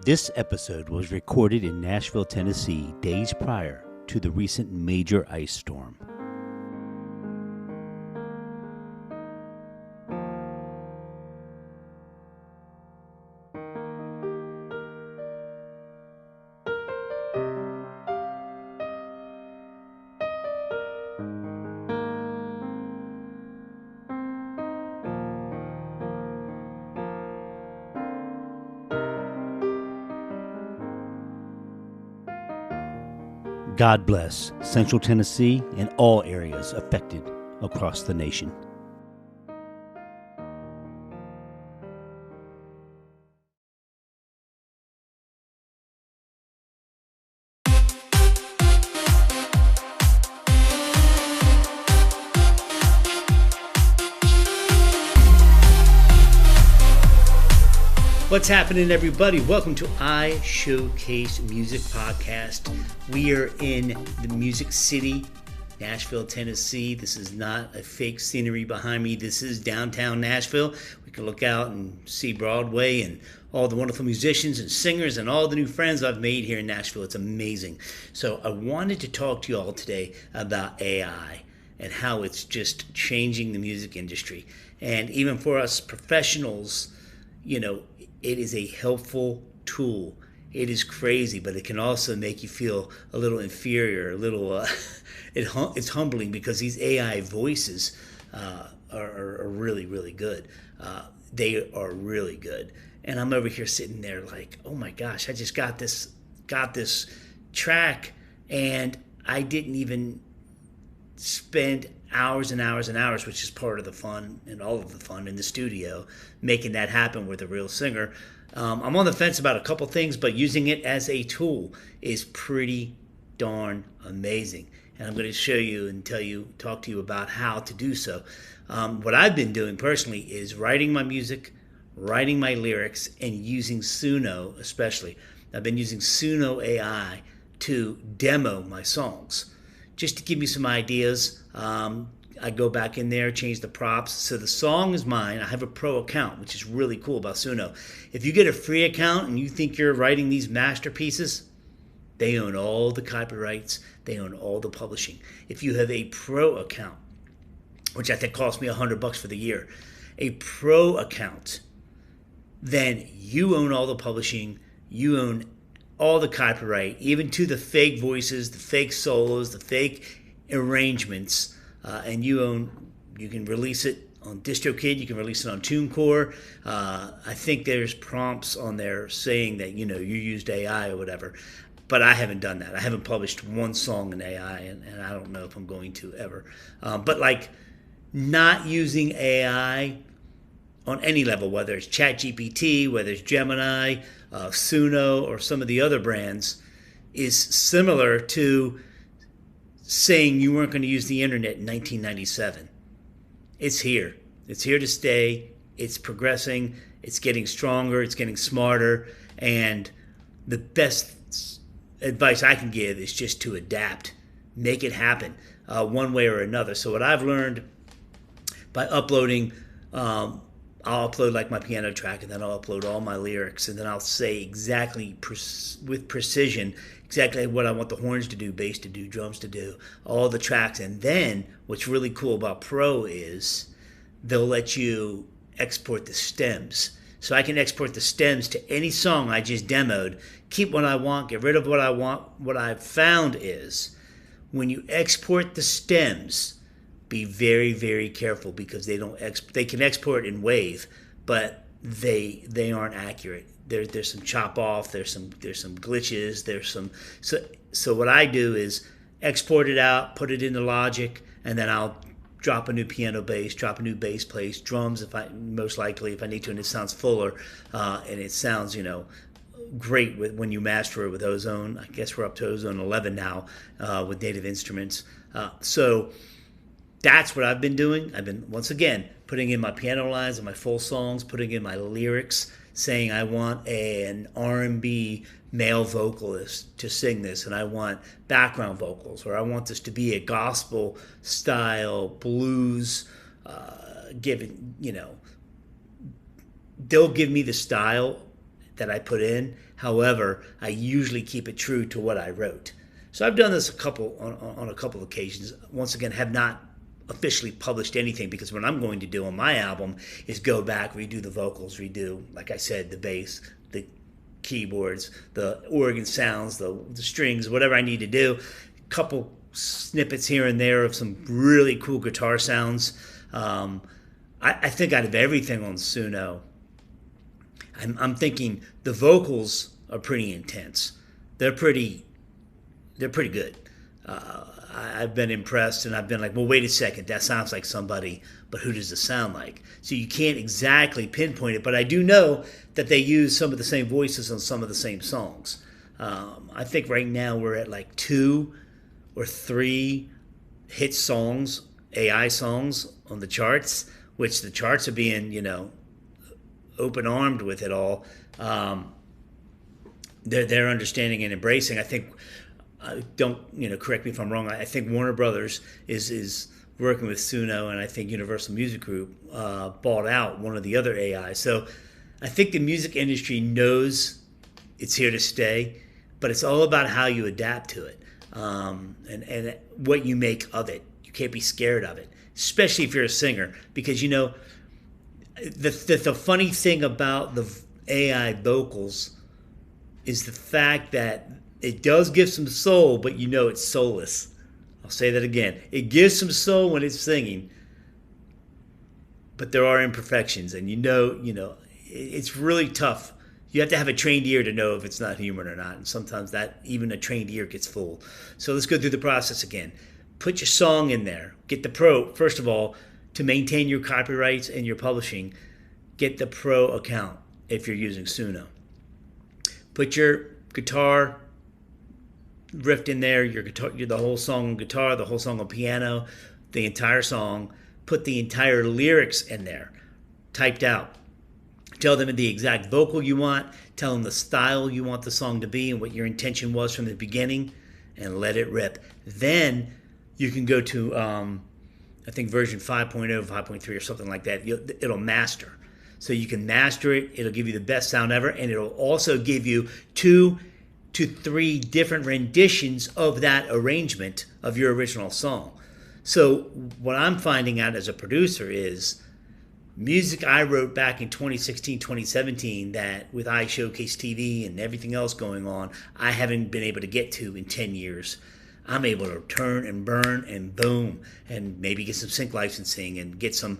This episode was recorded in Nashville, Tennessee, days prior to the recent major ice storm. God bless Central Tennessee and all areas affected across the nation. What's happening, everybody? Welcome to iShowcase Music Podcast. We are in the Music City, Nashville, Tennessee. This is not a fake scenery behind me. This is downtown Nashville. We can look out and see Broadway and all the wonderful musicians and singers and all the new friends I've made here in Nashville. It's amazing. So I wanted to talk to you all today about AI and how it's just changing the music industry. And even for us professionals, you know, it is a helpful tool. It is crazy, but it can also make you feel a little inferior, a little. It's humbling because these AI voices are really, really good. They are really good, and I'm over here sitting there like, oh my gosh, I just got this track, and I didn't even spend hours and hours and hours, which is part of the fun and all of the fun in the studio, making that happen with a real singer. I'm on the fence about a couple things, but using it as a tool is pretty darn amazing. And I'm going to show you and talk to you about how to do so. What I've been doing personally is writing my music, writing my lyrics, and using Suno especially. I've been using Suno AI to demo my songs. Just to give you some ideas, I go back in there, change the props. So the song is mine. I have a pro account, which is really cool about Suno. If you get a free account and you think you're writing these masterpieces, they own all the copyrights. They own all the publishing. If you have a pro account, which I think cost me $100 for the year, a pro account, then you own all the publishing. You own all the copyright, even to the fake voices, the fake solos, the fake arrangements, and you can release it on DistroKid, you can release it on TuneCore. I think there's prompts on there saying that, you used AI or whatever, but I haven't done that. I haven't published one song in AI, and I don't know if I'm going to ever. But like not using AI on any level, whether it's ChatGPT, whether it's Gemini, Suno, or some of the other brands, is similar to saying you weren't going to use the internet in 1997. It's here. It's here to stay. It's progressing. It's getting stronger. It's getting smarter. And the best advice I can give is just to adapt. Make it happen one way or another. So what I've learned by uploading, I'll upload like my piano track, and then I'll upload all my lyrics, and then I'll say exactly with precision exactly what I want the horns to do, bass to do, drums to do, all the tracks. And then what's really cool about Pro is they'll let you export the stems. So I can export the stems to any song I just demoed, keep what I want, get rid of what I want. What I've found is when you export the stems, be very, very careful, because they can export in WAV, but they aren't accurate. There's some chop off, there's some glitches, so what I do is export it out, put it into Logic, and then I'll drop a new piano bass, drop a new bass place, drums if I need to, and it sounds fuller, and it sounds great when you master it with Ozone. I guess we're up to Ozone 11 now with native instruments. So that's what I've been doing. I've been, once again, putting in my piano lines and my full songs, putting in my lyrics, saying I want an R&B male vocalist to sing this, and I want background vocals, or I want this to be a gospel style blues, they'll give me the style that I put in. However, I usually keep it true to what I wrote. So I've done this on a couple of occasions. Once again, have not officially published anything, because what I'm going to do on my album is go back, redo the vocals, redo, like I said, the bass, the keyboards, the organ sounds, the strings, whatever I need to do. A couple snippets here and there of some really cool guitar sounds. I think out of everything on Suno, I'm thinking the vocals are pretty intense. They're pretty good. I've been impressed, and I've been like, well, wait a second, that sounds like somebody, but who does it sound like? So you can't exactly pinpoint it, but I do know that they use some of the same voices on some of the same songs. I think right now we're at like 2 or 3 hit songs, AI songs on the charts, which the charts are being, open-armed with it all. They're understanding and embracing. I think, don't correct me if I'm wrong, I think Warner Brothers is working with Suno, and I think Universal Music Group bought out one of the other AI. So I think the music industry knows it's here to stay, but it's all about how you adapt to it, and what you make of it. You can't be scared of it, especially if you're a singer, because the funny thing about the AI vocals is the fact that it does give some soul, but it's soulless. I'll say that again. It gives some soul when it's singing, but there are imperfections, and it's really tough. You have to have a trained ear to know if it's not human or not, and sometimes that even a trained ear gets fooled. So let's go through the process again. Put your song in there. Get the pro. First of all, to maintain your copyrights and your publishing, get the pro account if you're using Suno. Put your guitar riff in there, your guitar, the whole song on guitar, the whole song on piano, the entire song. Put the entire lyrics in there, typed out. Tell them the exact vocal you want. Tell them the style you want the song to be and what your intention was from the beginning, and let it rip. Then you can go to, I think version 5.0, 5.3 or something like that. It'll master. So you can master it. It'll give you the best sound ever, and it'll also give you 2 to 3 different renditions of that arrangement of your original song. So what I'm finding out as a producer is music I wrote back in 2016, 2017 that with iShowcase TV and everything else going on, I haven't been able to get to in 10 years. I'm able to turn and burn and boom, and maybe get some sync licensing and get some,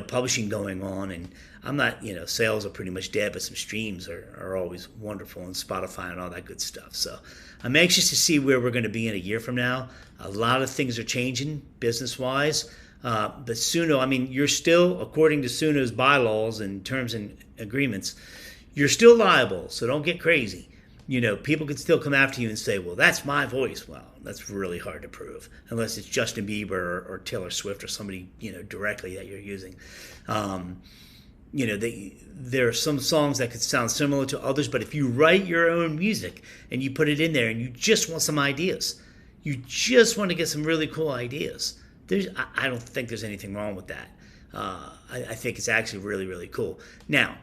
publishing going on. And I'm not, sales are pretty much dead, but some streams are always wonderful, and Spotify and all that good stuff. So I'm anxious to see where we're going to be in a year from now. A lot of things are changing business-wise. But Suno, you're still, according to Suno's bylaws and terms and agreements, you're still liable, so don't get crazy. People could still come after you and say, well, that's my voice. Well, that's really hard to prove, unless it's Justin Bieber or Taylor Swift or somebody, directly that you're using. There are some songs that could sound similar to others, but if you write your own music and you put it in there and you just want some ideas, you just want to get some really cool ideas, I don't think there's anything wrong with that. I think it's actually really, really cool. Now,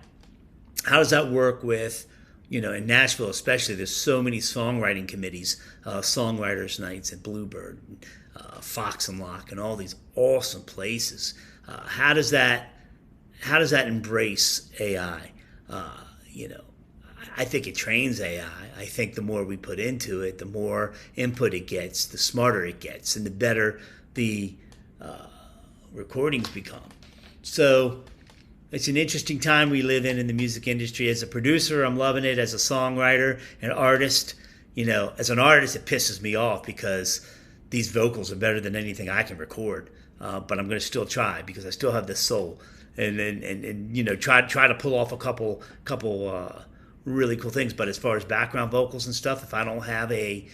how does that work with, in Nashville especially, there's so many songwriting committees, songwriters nights at Bluebird, Fox and Lock, and all these awesome places. How does that embrace AI? I think it trains AI. I think the more we put into it, the more input it gets, the smarter it gets, and the better the recordings become. So it's an interesting time we live in the music industry. As a producer, I'm loving it. As a songwriter and artist, as an artist, it pisses me off because these vocals are better than anything I can record. But I'm going to still try because I still have this soul, and try to pull off a couple really cool things. But as far as background vocals and stuff, if I don't have I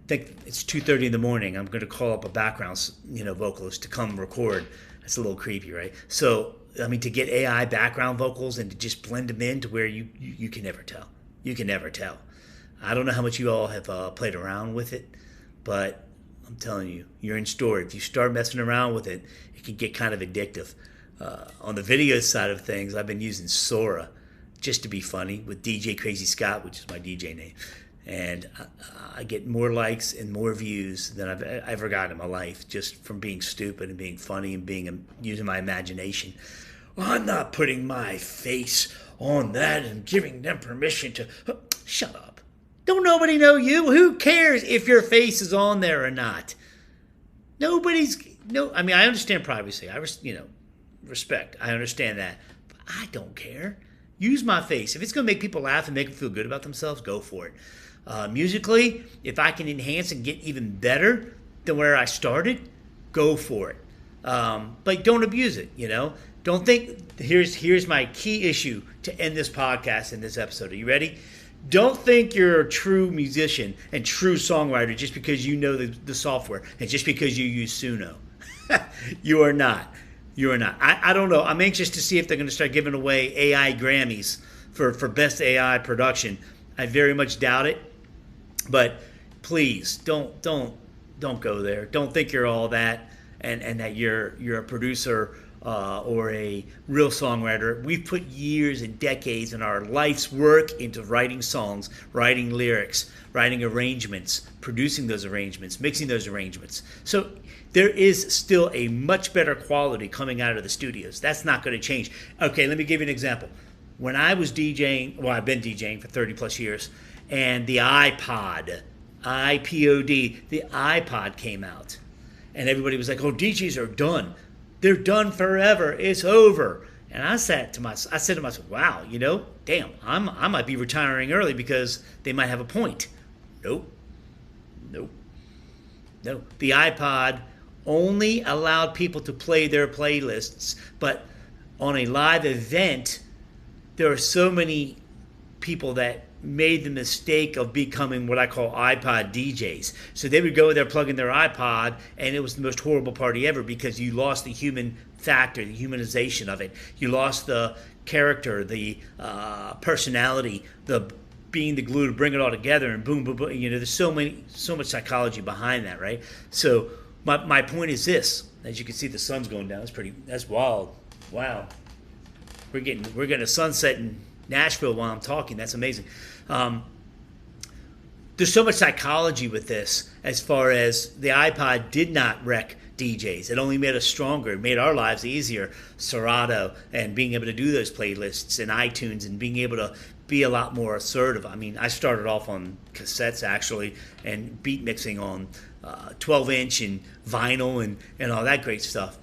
think it's 2:30 in the morning, I'm going to call up a background vocalist to come record. That's a little creepy, right? So to get AI background vocals and to just blend them in to where you can never tell. You can never tell. I don't know how much you all have played around with it, but I'm telling you, you're in store. If you start messing around with it, it can get kind of addictive. On the video side of things, I've been using Sora just to be funny with DJ Crazy Scott, which is my DJ name. And I get more likes and more views than I've ever gotten in my life, just from being stupid and being funny and using my imagination. Well, I'm not putting my face on that and giving them permission to... Shut up. Don't nobody know you. Who cares if your face is on there or not? I mean, I understand privacy. Respect. I understand that. But I don't care. Use my face. If it's going to make people laugh and make them feel good about themselves, go for it. Musically, if I can enhance and get even better than where I started, go for it. But don't abuse it, Don't think, here's my key issue to end this podcast and this episode. Are you ready? Don't think you're a true musician and true songwriter just because you know the software and just because you use Suno. You are not. You are not. I don't know. I'm anxious to see if they're going to start giving away AI Grammys for best AI production. I very much doubt it. But please don't go there. Don't think you're all that and that you're a producer or a real songwriter. We've put years and decades in our life's work into writing songs, writing lyrics, writing arrangements, producing those arrangements, mixing those arrangements. So there is still a much better quality coming out of the studios. That's not going to change. Okay, let me give you an example. When I was DJing, well, I've been DJing for 30 plus years, and the iPod, the iPod came out. And everybody was like, oh, DJs are done. They're done forever. It's over. And I said to myself, wow, damn, I might be retiring early because they might have a point. Nope. The iPod only allowed people to play their playlists, but on a live event, there are so many people that made the mistake of becoming what I call iPod DJs. So they would go there plugging their iPod, and it was the most horrible party ever because you lost the human factor, the humanization of it. You lost the character, the personality, the being the glue to bring it all together, and boom, boom, boom. There's so much psychology behind that, right? So my point is this: as you can see, the sun's going down. That's wild. Wow, we're getting a sunset in Nashville while I'm talking. That's amazing. There's so much psychology with this, as far as the iPod did not wreck DJs. It only made us stronger. It made our lives easier. Serato and being able to do those playlists and iTunes and being able to be a lot more assertive. I mean, I started off on cassettes actually and beat mixing on 12-inch and vinyl and all that great stuff.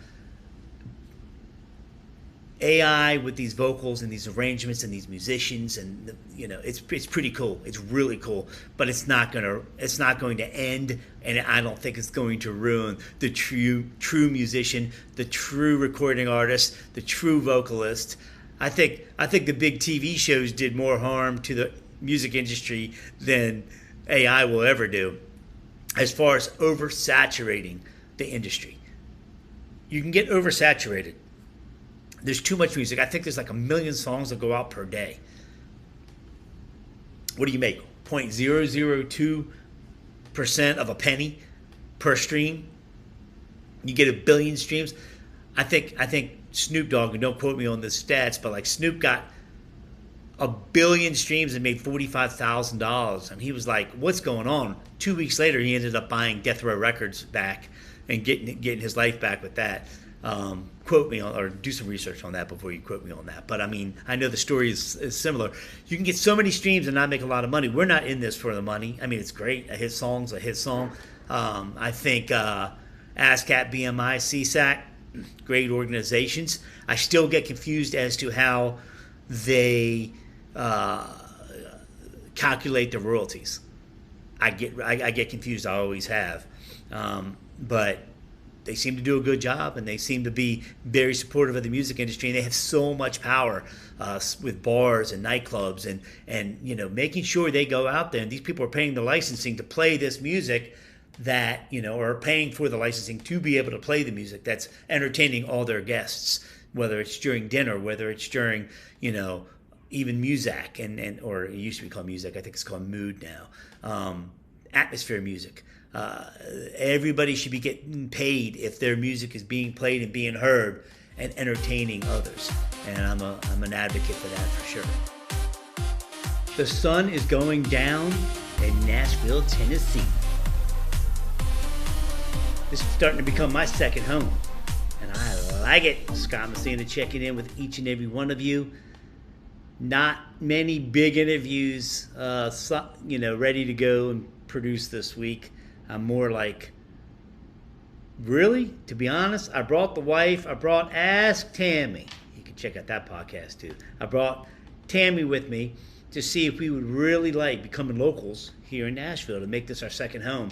AI with these vocals and these arrangements and these musicians, and it's pretty cool. It's really cool, but it's not going to end, and I don't think it's going to ruin the true musician, the true recording artist, the true vocalist. I think the big TV shows did more harm to the music industry than AI will ever do, as far as oversaturating the industry. You can get oversaturated. There's too much music. I think there's like 1 million songs that go out per day. What do you make? 0.002% of a penny per stream. You get 1 billion streams. I think Snoop Dogg, and don't quote me on the stats, but like Snoop got 1 billion streams and made $45,000. And he was like, what's going on? 2 weeks later, he ended up buying Death Row Records back and getting his life back with that. Quote me on, or do some research on that before you quote me on that. But I mean, I know the story is similar. You can get so many streams and not make a lot of money. We're not in this for the money. I mean, it's great. A hit song's a hit song. I think ASCAP, BMI, CSAC, great organizations. I still get confused as to how they calculate the royalties. I get confused. I always have. But they seem to do a good job, and they seem to be very supportive of the music industry, and they have so much power with bars and nightclubs and making sure they go out there, and these people are paying the licensing to play this music that, or paying for the licensing to be able to play the music that's entertaining all their guests, whether it's during dinner, whether it's during, even Muzak, or it used to be called Muzak, I think it's called Mood now, atmosphere music. Everybody should be getting paid if their music is being played and being heard and entertaining others. And I'm an advocate for that for sure. The sun is going down in Nashville, Tennessee. This is starting to become my second home, and I like it. Scott Messina checking in with each and every one of you. Not many big interviews, ready to go and produce this week. I'm more like, really? To be honest, I brought the wife. I brought Ask Tammy. You can check out that podcast too. I brought Tammy with me to see if we would really like becoming locals here in Nashville, to make this our second home.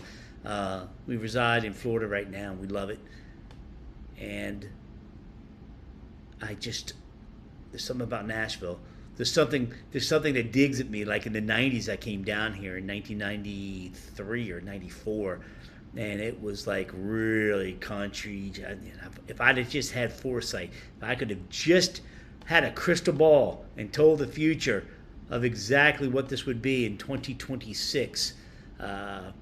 We reside in Florida right now. We love it. And there's something about Nashville. There's something that digs at me. Like in the 90s, I came down here in 1993 or 94, and it was like really country. If I'd have just had foresight, if I could have just had a crystal ball and told the future of exactly what this would be in 2026, and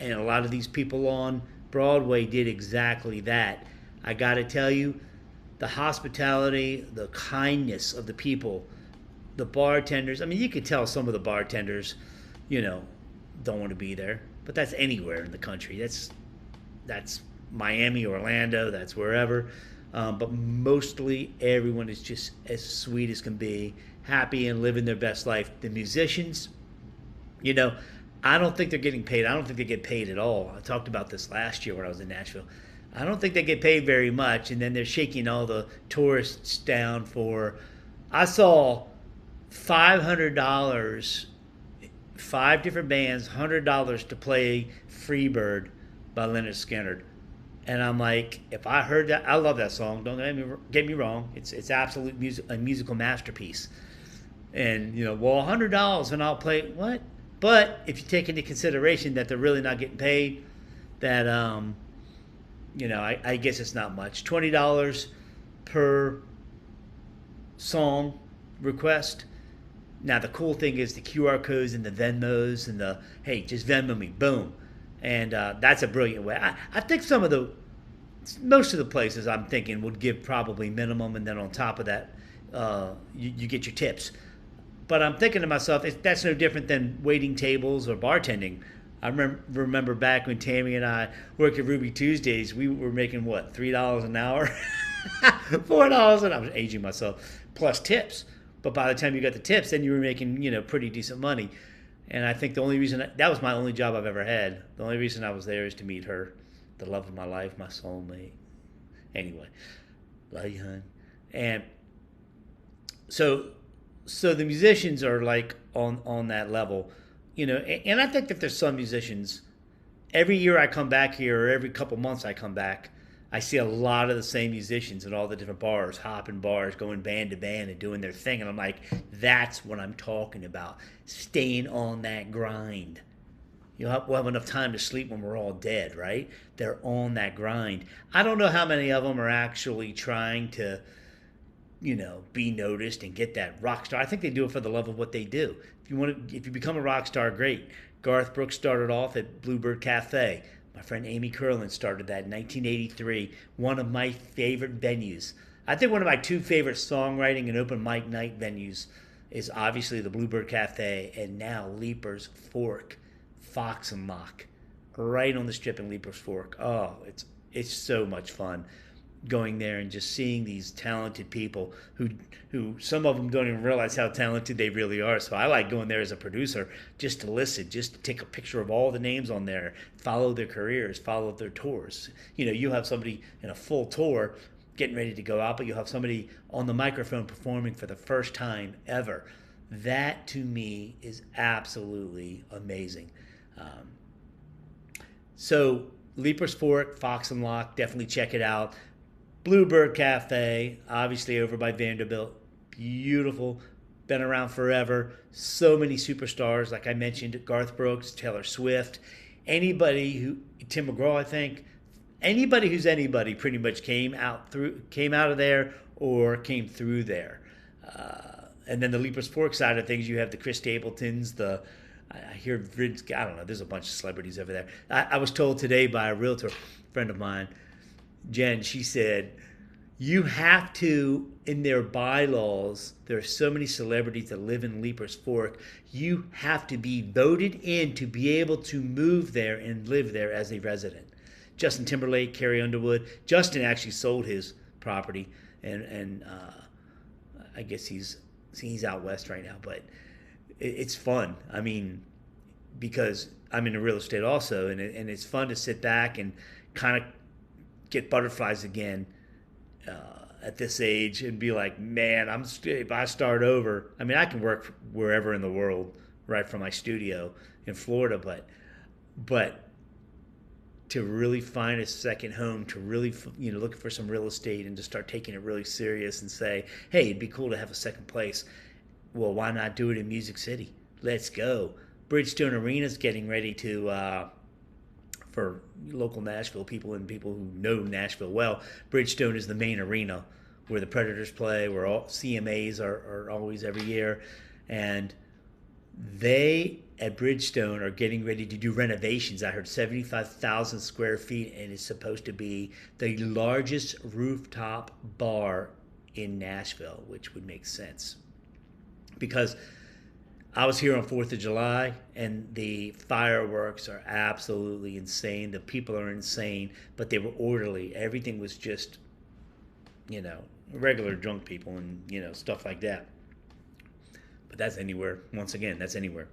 a lot of these people on Broadway did exactly that. I got to tell you, the hospitality, the kindness of the people, the bartenders. I mean, you could tell some of the bartenders, don't want to be there. But that's anywhere in the country. That's Miami, Orlando, that's wherever. But mostly everyone is just as sweet as can be, happy and living their best life. The musicians, I don't think they're getting paid. I don't think they get paid at all. I talked about this last year when I was in Nashville. I don't think they get paid very much, and then they're shaking all the tourists down for. I saw $500, 5 different bands, $100 to play Freebird by Leonard Skinner. And I'm like, if I heard that, I love that song. Don't get me wrong. It's absolute a musical masterpiece. And, $100 and I'll play what? But if you take into consideration that they're really not getting paid, that, I guess it's not much. $20 per song request. Now, the cool thing is the QR codes and the Venmos and the, hey, just Venmo me, boom. And that's a brilliant way. I think most of the places I'm thinking would give probably minimum, and then on top of that, you get your tips. But I'm thinking to myself, that's no different than waiting tables or bartending. I remember back when Tammy and I worked at Ruby Tuesdays, we were making, what, $3 an hour? $4 an hour. I was aging myself, plus tips. But by the time you got the tips, then you were making, pretty decent money. And I think the only reason, that was my only job I've ever had. The only reason I was there is to meet her, the love of my life, my soulmate. Anyway, love you, hon. And so the musicians are like on that level, and I think that there's some musicians, every year I come back here, or every couple months I come back, I see a lot of the same musicians at all the different bars, hopping bars, going band to band and doing their thing. And I'm like, that's what I'm talking about. Staying on that grind. We'll have enough time to sleep when we're all dead, right? They're on that grind. I don't know how many of them are actually trying to, be noticed and get that rock star. I think they do it for the love of what they do. If you become a rock star, great. Garth Brooks started off at Bluebird Cafe. My friend Amy Curlin started that in 1983. One of my favorite venues. I think one of my 2 favorite songwriting and open mic night venues is obviously the Bluebird Cafe, and now Leaper's Fork, Fox and Lock, right on the strip in Leaper's Fork. Oh, it's so much fun going there and just seeing these talented people who some of them don't even realize how talented they really are. So I like going there as a producer just to listen, just to take a picture of all the names on there, follow their careers, follow their tours. You have somebody in a full tour getting ready to go out, but you'll have somebody on the microphone performing for the first time ever. That to me is absolutely amazing. So Leaper's Fork, Fox and Lock, definitely check it out. Bluebird Cafe, obviously over by Vanderbilt. Beautiful. Been around forever. So many superstars, like I mentioned, Garth Brooks, Taylor Swift. Tim McGraw, I think. Anybody who's anybody pretty much came out of there or came through there. And then the Leaper's Fork side of things, you have the Chris Stapletons, I hear Vince, I don't know, there's a bunch of celebrities over there. I was told today by a realtor friend of mine, Jen, she said, You have to, in their bylaws, there are so many celebrities that live in Leaper's Fork. You have to be voted in to be able to move there and live there as a resident. Justin Timberlake, Carrie Underwood. Justin actually sold his property, and I guess he's out west right now. But it's fun. I mean, because I'm in real estate also, and it's fun to sit back and kind of get butterflies again at this age and be like, man, if I start over, I mean, I can work wherever in the world, right from my studio in Florida, but to really find a second home, to really, look for some real estate and to start taking it really serious and say, hey, it'd be cool to have a second place. Well, why not do it in Music City? Let's go. Bridgestone Arena's getting ready to, for local Nashville people and people who know Nashville well, Bridgestone is the main arena where the Predators play, where all CMAs are always every year. And they, at Bridgestone, are getting ready to do renovations. I heard 75,000 square feet, and it's supposed to be the largest rooftop bar in Nashville, which would make sense. Because I was here on 4th of July, and the fireworks are absolutely insane. The people are insane, but they were orderly. Everything was just, regular drunk people and, stuff like that. But that's anywhere. Once again, that's anywhere.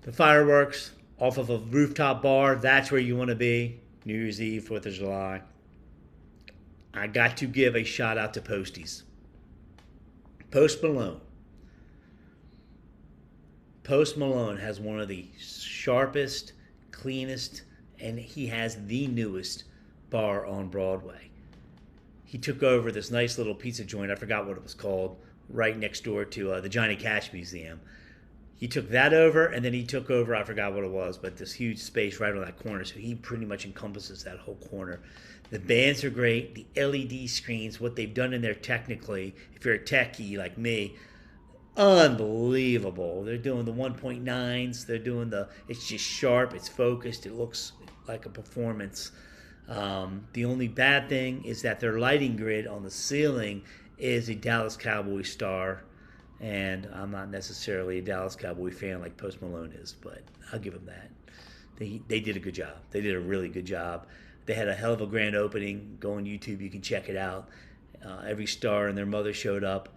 The fireworks off of a rooftop bar, that's where you want to be. New Year's Eve, 4th of July. I got to give a shout out to Posties. Post Malone. Post Malone has one of the sharpest, cleanest, and he has the newest bar on Broadway. He took over this nice little pizza joint, I forgot what it was called, right next door to the Johnny Cash Museum. He took that over, and then he took over, I forgot what it was, but this huge space right on that corner, so he pretty much encompasses that whole corner. The bands are great, the LED screens, what they've done in there technically, if you're a techie like me, unbelievable. They're doing the 1.9s. They're doing it's just sharp. It's focused. It looks like a performance. The only bad thing is that their lighting grid on the ceiling is a Dallas Cowboy star. And I'm not necessarily a Dallas Cowboy fan like Post Malone is, but I'll give them that. They did a good job. They did a really good job. They had a hell of a grand opening. Go on YouTube. You can check it out. Every star and their mother showed up.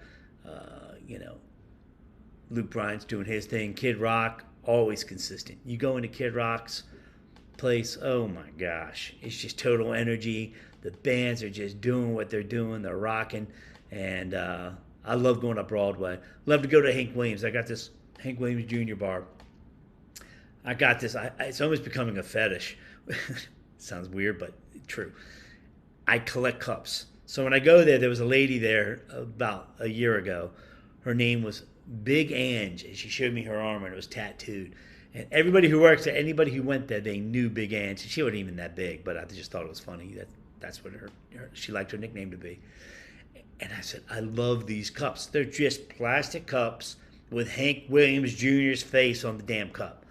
Luke Bryan's doing his thing. Kid Rock, always consistent. You go into Kid Rock's place, oh my gosh. It's just total energy. The bands are just doing what they're doing. They're rocking. And I love going up Broadway. Love to go to Hank Williams. I got this Hank Williams Jr. bar. I got this. It's almost becoming a fetish. Sounds weird, but true. I collect cups. So when I go there was a lady there about a year ago. Her name was Big Ange, and she showed me her arm, and it was tattooed. And everybody who works there, anybody who went there, they knew Big Ange. She wasn't even that big, but I just thought it was funny. That's what she liked her nickname to be. And I said, I love these cups. They're just plastic cups with Hank Williams Jr.'s face on the damn cup.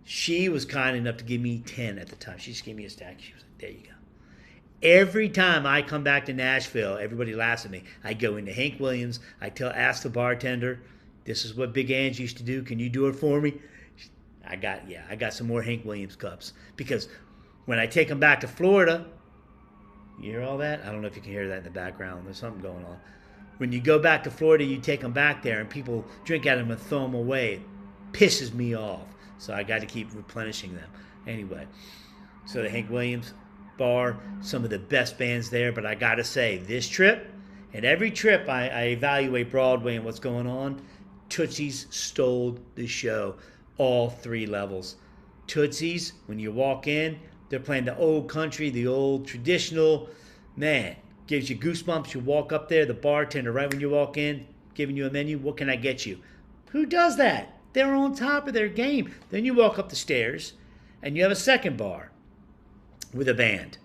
She was kind enough to give me 10 at the time. She just gave me a stack. She was like, there you go. Every time I come back to Nashville, everybody laughs at me. I go into Hank Williams. Ask the bartender, this is what Big Ange used to do. Can you do it for me? I got some more Hank Williams cups. Because when I take them back to Florida, you hear all that? I don't know if you can hear that in the background. There's something going on. When you go back to Florida, you take them back there, and people drink out of them and throw them away. It pisses me off. So I got to keep replenishing them. Anyway, so the Hank Williams bar, some of the best bands there, but I gotta say, this trip, and every trip I evaluate Broadway and what's going on, Tootsie's stole the show, all three levels. Tootsie's, when you walk in, they're playing the old country, the old traditional, man, gives you goosebumps. You walk up there, the bartender, right when you walk in, giving you a menu, what can I get you? Who does that? They're on top of their game. Then you walk up the stairs, and you have a second bar with a band.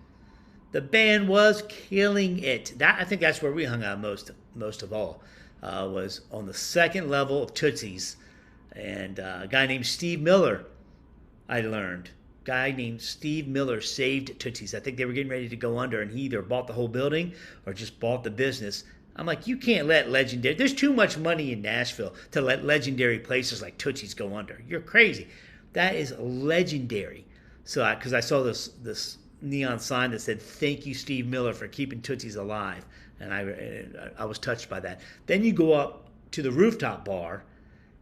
The band was killing it. I think that's where we hung out most of all. Was on the second level of Tootsie's, and a guy named Steve Miller, I learned, guy named Steve Miller saved Tootsie's. I think they were getting ready to go under, and he either bought the whole building or just bought the business. I'm like, you can't let legendary. There's too much money in Nashville to let legendary places like Tootsie's go under. You're crazy. That is legendary. So, because I saw this neon sign that said, "Thank you, Steve Miller, for keeping Tootsie's alive," and I was touched by that. Then you go up to the rooftop bar,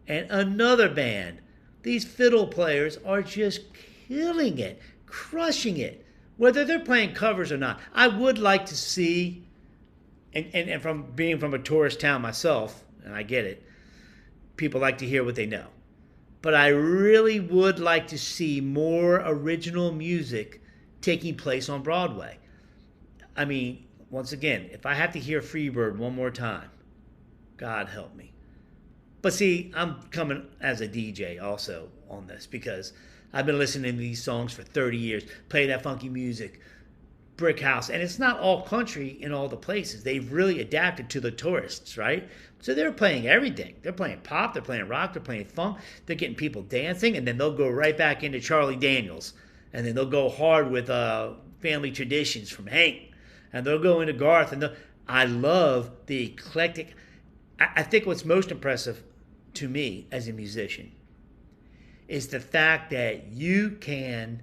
and another band. These fiddle players are just killing it, crushing it, whether they're playing covers or not. I would like to see, and from being from a tourist town myself, and I get it, people like to hear what they know. But I really would like to see more original music taking place on Broadway. I mean, once again, if I have to hear Freebird one more time, God help me. But see, I'm coming as a DJ also on this because I've been listening to these songs for 30 years, play that funky music, brick house, and it's not all country in all the places. They've really adapted to the tourists, right? So they're playing everything. They're playing pop, they're playing rock, they're playing funk, they're getting people dancing, and then they'll go right back into Charlie Daniels, and then they'll go hard with Family Traditions from Hank, and they'll go into Garth, and I love the eclectic. I think what's most impressive to me as a musician is the fact that you can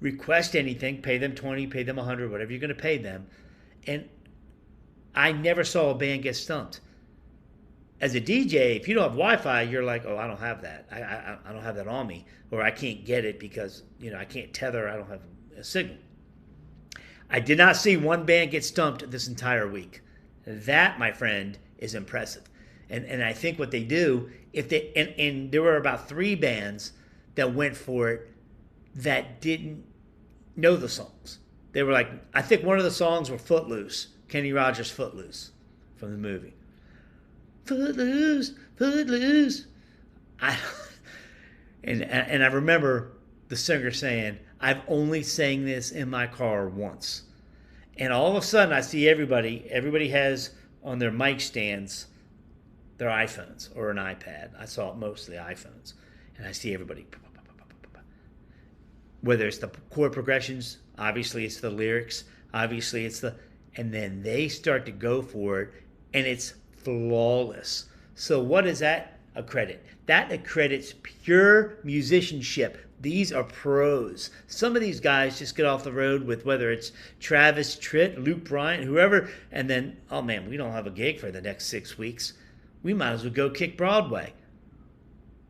request anything, pay them 20, pay them 100, whatever you're going to pay them. And I never saw a band get stumped. As a DJ, if you don't have Wi-Fi, you're like, oh, I don't have that. I don't have that on me. Or I can't get it because, I can't tether. I don't have a signal. I did not see one band get stumped this entire week. That, my friend, is impressive. And I think what they do, and there were about 3 bands that went for it that didn't know the songs. They were like, I think one of the songs were Footloose, Kenny Rogers' Footloose from the movie. Footloose, Footloose. And I remember the singer saying, I've only sang this in my car once. And all of a sudden I see everybody has on their mic stands their iPhones or an iPad. I saw it mostly iPhones. And I see everybody, whether it's the chord progressions, obviously it's the lyrics, obviously it's and then they start to go for it, and it's flawless. So what does that accredit? That accredits pure musicianship. These are pros. Some of these guys just get off the road with whether it's Travis Tritt, Luke Bryan, whoever, and then, oh man, we don't have a gig for the next 6 weeks. We might as well go kick Broadway.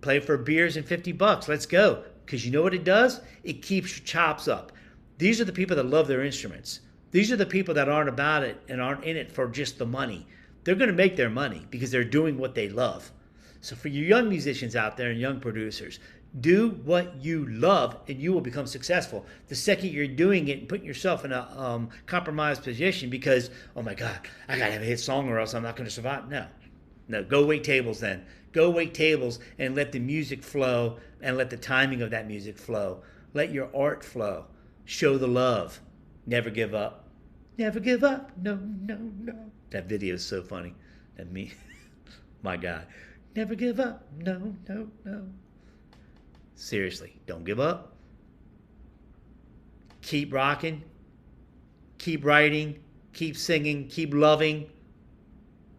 Play for beers and $50. Let's go. Because you know what it does? It keeps your chops up. These are the people that love their instruments. These are the people that aren't about it and aren't in it for just the money. They're going to make their money because they're doing what they love. So for you young musicians out there and young producers, do what you love and you will become successful. The second you're doing it and putting yourself in a compromised position because, oh my God, I got to have a hit song or else I'm not going to survive. No, go wait tables then. Go wait tables and let the music flow and let the timing of that music flow. Let your art flow. Show the love. Never give up. Never give up. No, no, no. That video is so funny. My God. Never give up. No, no, no. Seriously, don't give up. Keep rocking. Keep writing. Keep singing. Keep loving.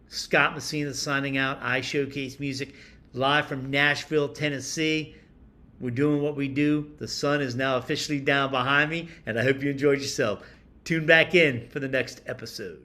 Scott Messina signing out. iShowcase Music, live from Nashville, Tennessee. We're doing what we do. The sun is now officially down behind me, and I hope you enjoyed yourself. Tune back in for the next episode.